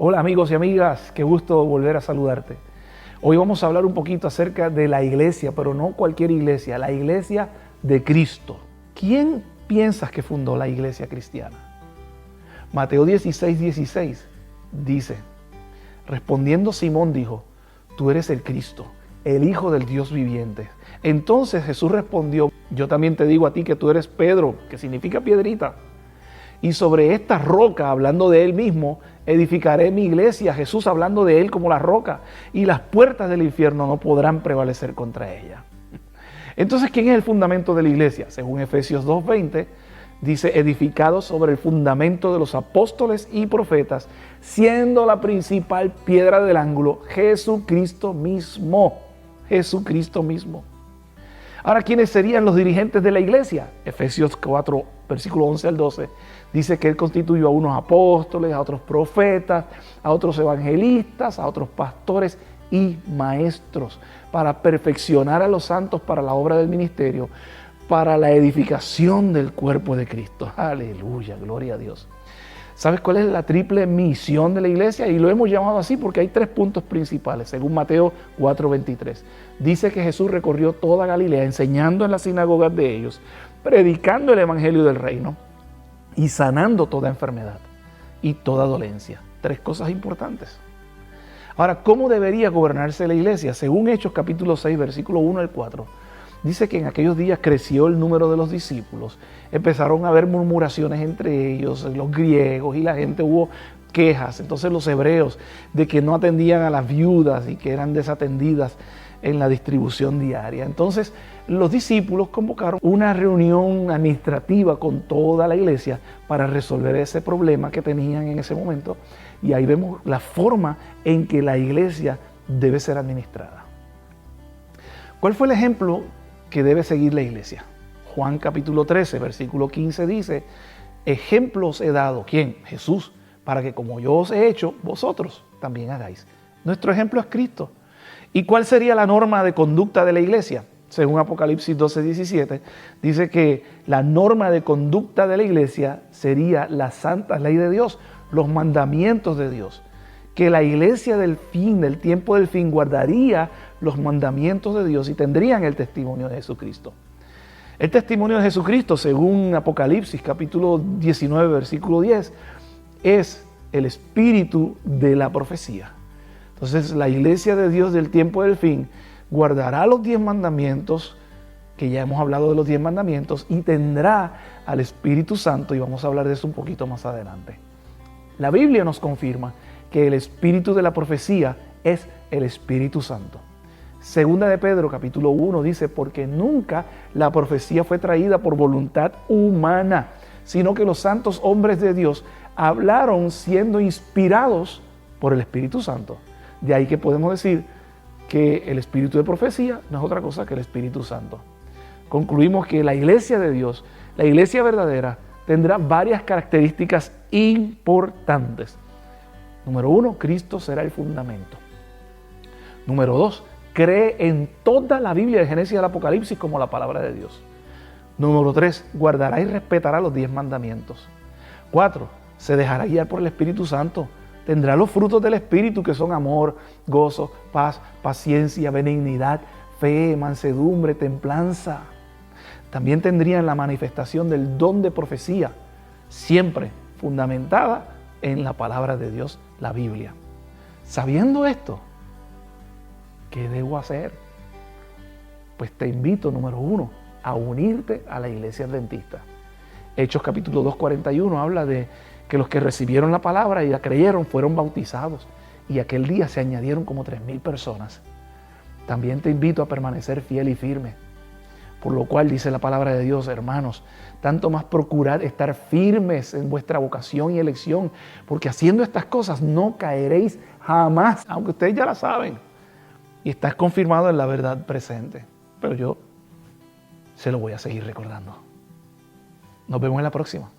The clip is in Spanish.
Hola amigos y amigas, qué gusto volver a saludarte. Hoy vamos a hablar un poquito acerca de la iglesia, pero no cualquier iglesia, la iglesia de Cristo. ¿Quién piensas que fundó la iglesia cristiana? Mateo 16:16 dice, respondiendo Simón dijo, tú eres el Cristo, el Hijo del Dios viviente. Entonces Jesús respondió, yo también te digo a ti que tú eres Pedro, que significa piedrita. Y sobre esta roca, hablando de él mismo, edificaré mi iglesia. Jesús hablando de él como la roca. Y las puertas del infierno no podrán prevalecer contra ella. Entonces, ¿quién es el fundamento de la iglesia? Según Efesios 2:20, dice, edificado sobre el fundamento de los apóstoles y profetas, siendo la principal piedra del ángulo Jesucristo mismo. Jesucristo mismo. Ahora, ¿quiénes serían los dirigentes de la iglesia? Efesios 4, versículo 11 al 12, dice que Él constituyó a unos apóstoles, a otros profetas, a otros evangelistas, a otros pastores y maestros, para perfeccionar a los santos para la obra del ministerio, para la edificación del cuerpo de Cristo. Aleluya, gloria a Dios. ¿Sabes cuál es la triple misión de la iglesia? Y lo hemos llamado así porque hay 3 puntos principales, según Mateo 4:23. Dice que Jesús recorrió toda Galilea, enseñando en las sinagogas de ellos, predicando el evangelio del reino y sanando toda enfermedad y toda dolencia. 3 cosas importantes. Ahora, ¿cómo debería gobernarse la iglesia? Según Hechos capítulo 6, versículo 1 al 4, dice que en aquellos días creció el número de los discípulos, empezaron a haber murmuraciones entre ellos, los griegos y la gente, hubo quejas, entonces los hebreos, de que no atendían a las viudas y que eran desatendidas en la distribución diaria. Entonces los discípulos convocaron una reunión administrativa con toda la iglesia para resolver ese problema que tenían en ese momento, y ahí vemos la forma en que la iglesia debe ser administrada. ¿Cuál fue el ejemplo que debe seguir la iglesia? Juan capítulo 13, versículo 15 dice, ejemplos he dado, ¿quién? Jesús, para que como yo os he hecho, vosotros también hagáis. Nuestro ejemplo es Cristo. ¿Y cuál sería la norma de conducta de la iglesia? Según Apocalipsis 12:17, dice que la norma de conducta de la iglesia sería la santa ley de Dios, los mandamientos de Dios. Que la iglesia del tiempo del fin, guardaría los mandamientos de Dios y tendrían el testimonio de Jesucristo. El testimonio de Jesucristo, según Apocalipsis capítulo 19, versículo 10, es el espíritu de la profecía. Entonces, la iglesia de Dios del tiempo del fin guardará los 10 mandamientos, que ya hemos hablado de los 10 mandamientos, y tendrá al Espíritu Santo, y vamos a hablar de eso un poquito más adelante. La Biblia nos confirma que el espíritu de la profecía es el Espíritu Santo. Segunda de Pedro, capítulo 1, dice, porque nunca la profecía fue traída por voluntad humana, sino que los santos hombres de Dios hablaron siendo inspirados por el Espíritu Santo. De ahí que podemos decir que el espíritu de profecía no es otra cosa que el Espíritu Santo. Concluimos que la iglesia de Dios, la iglesia verdadera, tendrá varias características importantes. Número 1, Cristo será el fundamento. Número 2, cree en toda la Biblia de Génesis al Apocalipsis como la palabra de Dios. Número 3, guardará y respetará los 10 mandamientos. 4, se dejará guiar por el Espíritu Santo. Tendrá los frutos del Espíritu, que son amor, gozo, paz, paciencia, benignidad, fe, mansedumbre, templanza. También tendrían la manifestación del don de profecía, siempre fundamentada en la palabra de Dios, la Biblia. Sabiendo esto, ¿qué debo hacer? Pues te invito, número 1, a unirte a la iglesia adventista. Hechos capítulo 2:41 habla de que los que recibieron la palabra y la creyeron fueron bautizados, y aquel día se añadieron como 3,000 personas. También te invito a permanecer fiel y firme, por lo cual dice la palabra de Dios, hermanos, tanto más procurad estar firmes en vuestra vocación y elección, porque haciendo estas cosas no caeréis jamás, aunque ustedes ya la saben, y estás confirmado en la verdad presente. Pero yo se lo voy a seguir recordando. Nos vemos en la próxima.